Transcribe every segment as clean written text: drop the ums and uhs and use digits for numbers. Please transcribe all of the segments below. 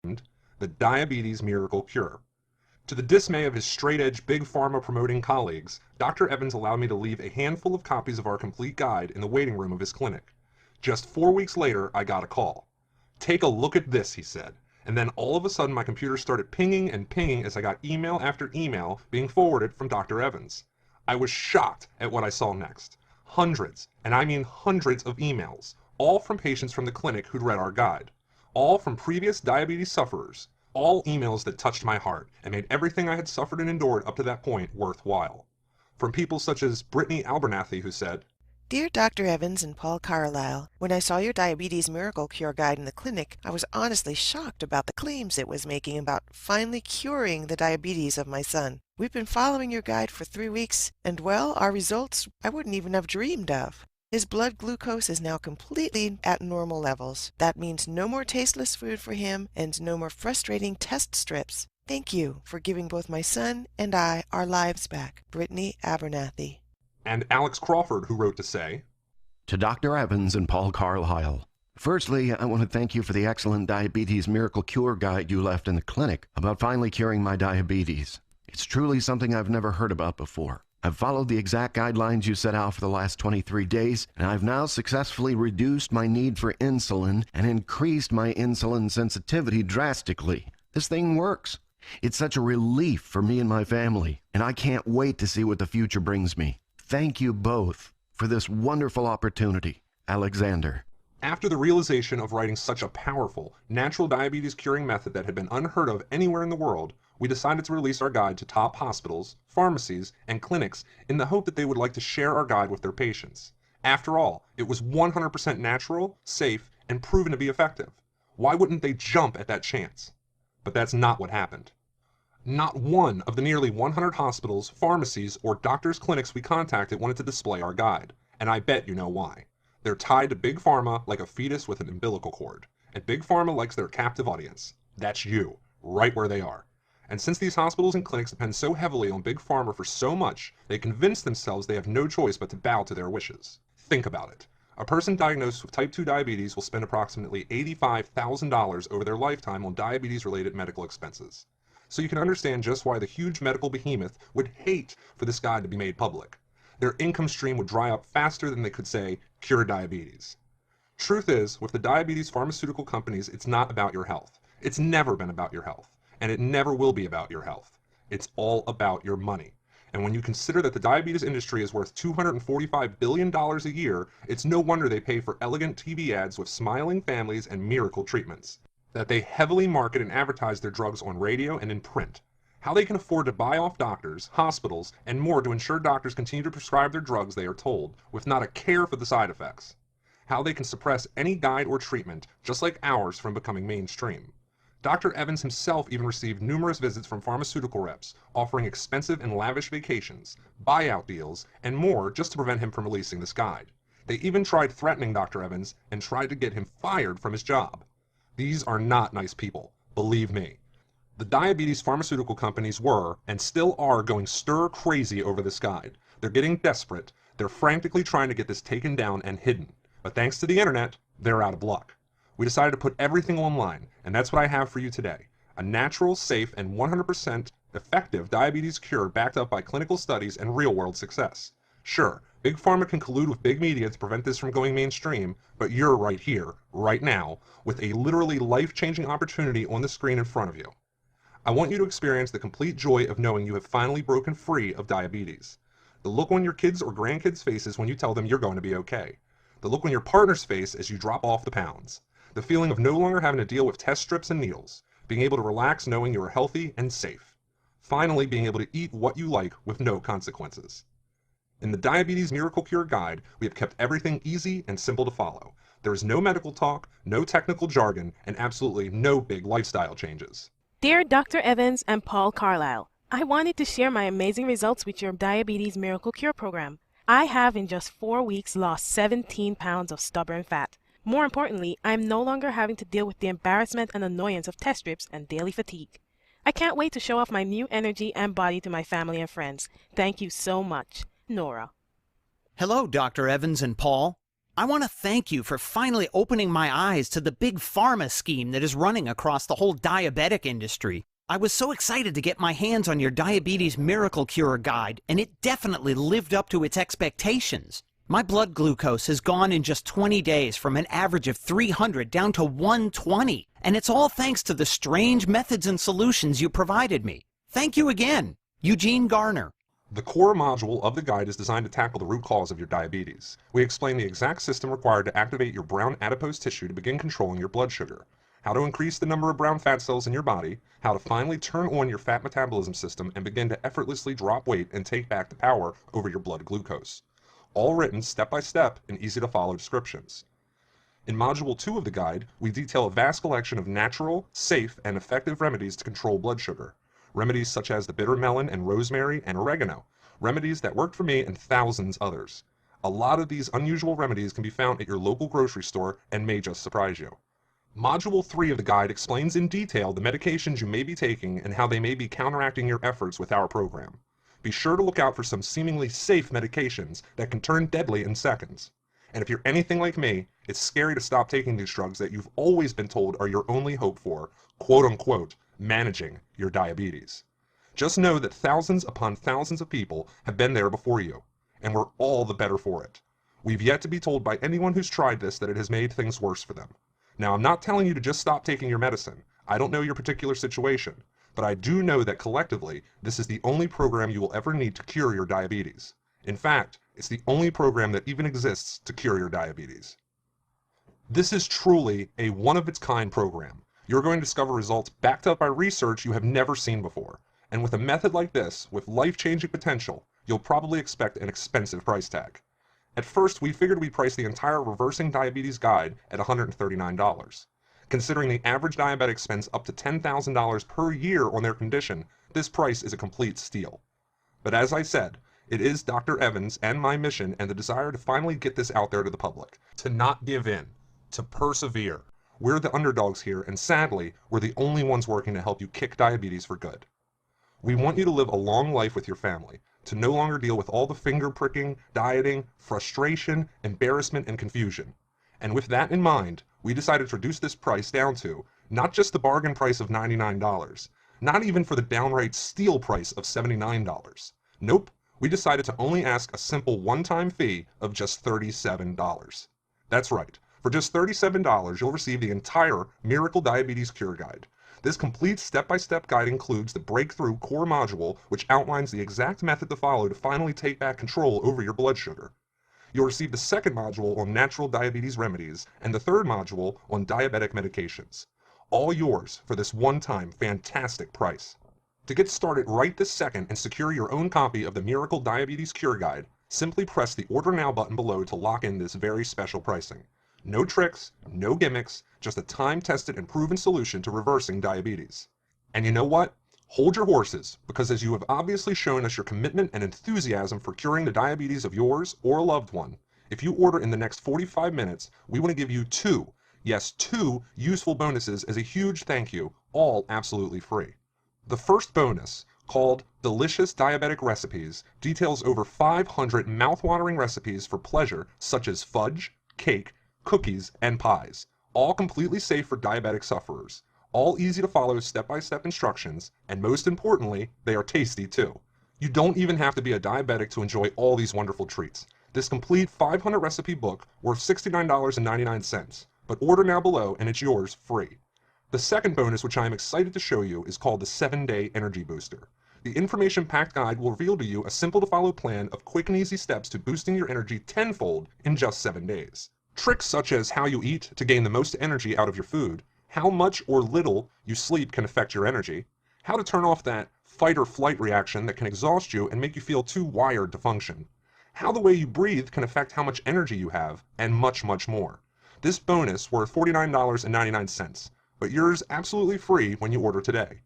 The Diabetes Miracle Cure. To the dismay of his straight-edge Big Pharma promoting colleagues, Dr. Evans allowed me to leave a handful of copies of our complete guide in the waiting room of his clinic. Just 4 weeks later, I got a call. "Take a look at this," he said. And then all of a sudden my computer started pinging and pinging as I got email after email being forwarded from Dr. Evans. I was shocked at what I saw next. Hundreds, and I mean hundreds of emails, all from patients from the clinic who'd read our guide. All from previous diabetes sufferers. All emails that touched my heart and made everything I had suffered and endured up to that point worthwhile. From people such as Brittany Abernathy, who said, Dear Dr. Evans and Paul Carlisle, when I saw your Diabetes Miracle Cure guide in the clinic, I was honestly shocked about the claims it was making about finally curing the diabetes of my son. We've been following your guide for 3 weeks, and well, our results I wouldn't even have dreamed of. His blood glucose is now completely at normal levels. That means no more tasteless food for him and no more frustrating test strips. Thank you for giving both my son and I our lives back. Brittany Abernathy. and Alex Crawford, who wrote to say, To Dr. Evans and Paul Carlisle. Firstly, I want to thank you for the excellent Diabetes Miracle Cure guide you left in the clinic about finally curing my diabetes. It's truly something I've never heard about before. I've followed the exact guidelines you set out for the last 23 days, and I've now successfully reduced my need for insulin and increased my insulin sensitivity drastically. This thing works. It's such a relief for me and my family, and I can't wait to see what the future brings me. Thank you both for this wonderful opportunity. Alexander. After the realization of writing such a powerful, natural diabetes curing method that had been unheard of anywhere in the world, we decided to release our guide to top hospitals, pharmacies, and clinics in the hope that they would like to share our guide with their patients. After all, it was 100% natural, safe, and proven to be effective. Why wouldn't they jump at that chance? But that's not what happened. Not one of the nearly 100 hospitals, pharmacies, or doctors' clinics we contacted wanted to display our guide, and I bet you know why. They're tied to Big Pharma like a fetus with an umbilical cord, and Big Pharma likes their captive audience. That's you, right where they are. And since these hospitals and clinics depend so heavily on Big Pharma for so much, they convince themselves they have no choice but to bow to their wishes. Think about it. A person diagnosed with type 2 diabetes will spend approximately $85,000 over their lifetime on diabetes-related medical expenses. So you can understand just why the huge medical behemoth would hate for this guide to be made public. Their income stream would dry up faster than they could say, cure diabetes. Truth is, with the diabetes pharmaceutical companies, it's not about your health. It's never been about your health, and it never will be about your health. It's all about your money. And when you consider that the diabetes industry is worth $245 billion a year, it's no wonder they pay for elegant TV ads with smiling families and miracle treatments. That they heavily market and advertise their drugs on radio and in print. How they can afford to buy off doctors, hospitals, and more to ensure doctors continue to prescribe their drugs they are told, with not a care for the side effects. How they can suppress any guide or treatment, just like ours, from becoming mainstream. Dr. Evans himself even received numerous visits from pharmaceutical reps, offering expensive and lavish vacations, buyout deals, and more just to prevent him from releasing this guide. They even tried threatening Dr. Evans and tried to get him fired from his job. These are not nice people, believe me. The diabetes pharmaceutical companies were, and still are, going stir crazy over this guide. They're getting desperate. They're frantically trying to get this taken down and hidden. But thanks to the internet, they're out of luck. We decided to put everything online, and that's what I have for you today. A natural, safe, and 100% effective diabetes cure backed up by clinical studies and real-world success. Sure, Big Pharma can collude with big media to prevent this from going mainstream, but you're right here, right now, with a literally life-changing opportunity on the screen in front of you. I want you to experience the complete joy of knowing you have finally broken free of diabetes. The look on your kids' or grandkids' faces when you tell them you're going to be okay. The look on your partner's face as you drop off the pounds. The feeling of no longer having to deal with test strips and needles. Being able to relax knowing you are healthy and safe. Finally, being able to eat what you like with no consequences. In the Diabetes Miracle Cure Guide, we have kept everything easy and simple to follow. There is no medical talk, no technical jargon, and absolutely no big lifestyle changes. Dear Dr. Evans and Paul Carlisle, I wanted to share my amazing results with your Diabetes Miracle Cure program. I have in just 4 weeks lost 17 pounds of stubborn fat. More importantly, I am no longer having to deal with the embarrassment and annoyance of test strips and daily fatigue. I can't wait to show off my new energy and body to my family and friends. Thank you so much. Nora. Hello, Dr. Evans and Paul. I want to thank you for finally opening my eyes to the big pharma scheme that is running across the whole diabetic industry. I was so excited to get my hands on your Diabetes Miracle Cure guide, and it definitely lived up to its expectations. My blood glucose has gone in just 20 days from an average of 300 down to 120, and it's all thanks to the strange methods and solutions you provided me. Thank you again, Eugene Garner. The core module of the guide is designed to tackle the root cause of your diabetes. We explain the exact system required to activate your brown adipose tissue to begin controlling your blood sugar, how to increase the number of brown fat cells in your body, how to finally turn on your fat metabolism system and begin to effortlessly drop weight and take back the power over your blood glucose. All written step by step in easy to follow descriptions. In Module 2 of the guide, we detail a vast collection of natural, safe, and effective remedies to control blood sugar. Remedies such as the bitter melon and rosemary and oregano, remedies that worked for me and thousands others. A lot of these unusual remedies can be found at your local grocery store and may just surprise you. Module 3 of the guide explains in detail the medications you may be taking and how they may be counteracting your efforts with our program. Be sure to look out for some seemingly safe medications that can turn deadly in seconds. And if you're anything like me, it's scary to stop taking these drugs that you've always been told are your only hope for, quote-unquote, managing your diabetes. Just know that thousands upon thousands of people have been there before you, and we're all the better for it. We've yet to be told by anyone who's tried this that it has made things worse for them. Now, I'm not telling you to just stop taking your medicine. I don't know your particular situation, but I do know that collectively, this is the only program you will ever need to cure your diabetes. In fact, it's the only program that even exists to cure your diabetes. This is truly a one-of-its-kind program. You're going to discover results backed up by research you have never seen before. And with a method like this, with life-changing potential, you'll probably expect an expensive price tag. At first, we figured we'd price the entire Reversing Diabetes Guide at $139. Considering the average diabetic spends up to $10,000 per year on their condition, this price is a complete steal. But as I said, it is Dr. Evans and my mission and the desire to finally get this out there to the public, to not give in, to persevere. We're the underdogs here, and sadly, we're the only ones working to help you kick diabetes for good. We want you to live a long life with your family, to no longer deal with all the finger pricking, dieting, frustration, embarrassment, and confusion. And with that in mind, we decided to reduce this price down to not just the bargain price of $99, not even for the downright steal price of $79. Nope, we decided to only ask a simple one-time fee of just $37. That's right. For just $37, you'll receive the entire Miracle Diabetes Cure Guide. This complete step-by-step guide includes the Breakthrough Core Module, which outlines the exact method to follow to finally take back control over your blood sugar. You'll receive the second module on natural diabetes remedies and the third module on diabetic medications. All yours for this one-time fantastic price. To get started right this second and secure your own copy of the Miracle Diabetes Cure Guide, simply press the Order Now button below to lock in this very special pricing. No tricks, no gimmicks, just a time-tested and proven solution to reversing diabetes. And you know what? Hold your horses, because as you have obviously shown us your commitment and enthusiasm for curing the diabetes of yours or a loved one, if you order in the next 45 minutes, we want to give you two useful bonuses as a huge thank you, all absolutely free. The first bonus, called Delicious Diabetic Recipes, details over 500 mouth-watering recipes for pleasure such as fudge, cake, cookies, and pies, all completely safe for diabetic sufferers, all easy to follow step-by-step instructions, and most importantly, they are tasty too. You don't even have to be a diabetic to enjoy all these wonderful treats. This complete 500 recipe book worth $69.99, but order now below and it's yours free. The second bonus, which I am excited to show you, is called the 7-Day Energy Booster. The information-packed guide will reveal to you a simple-to-follow plan of quick and easy steps to boosting your energy tenfold in just 7 days. Tricks such as how you eat to gain the most energy out of your food, how much or little you sleep can affect your energy, how to turn off that fight or flight reaction that can exhaust you and make you feel too wired to function, how the way you breathe can affect how much energy you have, and much, much more. This bonus worth $49.99, but yours absolutely free when you order today.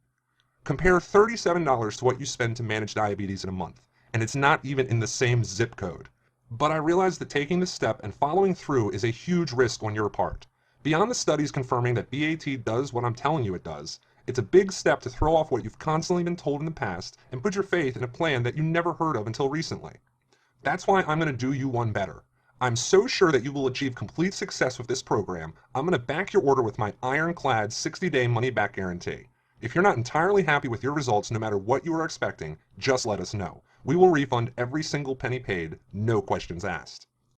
Compare $37 to what you spend to manage diabetes in a month, and it's not even in the same zip code. But I realize that taking this step and following through is a huge risk on your part. Beyond the studies confirming that BAT does what I'm telling you it does, it's a big step to throw off what you've constantly been told in the past and put your faith in a plan that you never heard of until recently. That's why I'm going to do you one better. I'm so sure that you will achieve complete success with this program, I'm going to back your order with my ironclad 60-day money-back guarantee. If you're not entirely happy with your results no matter what you are expecting, just let us know. We will refund every single penny paid, no questions asked.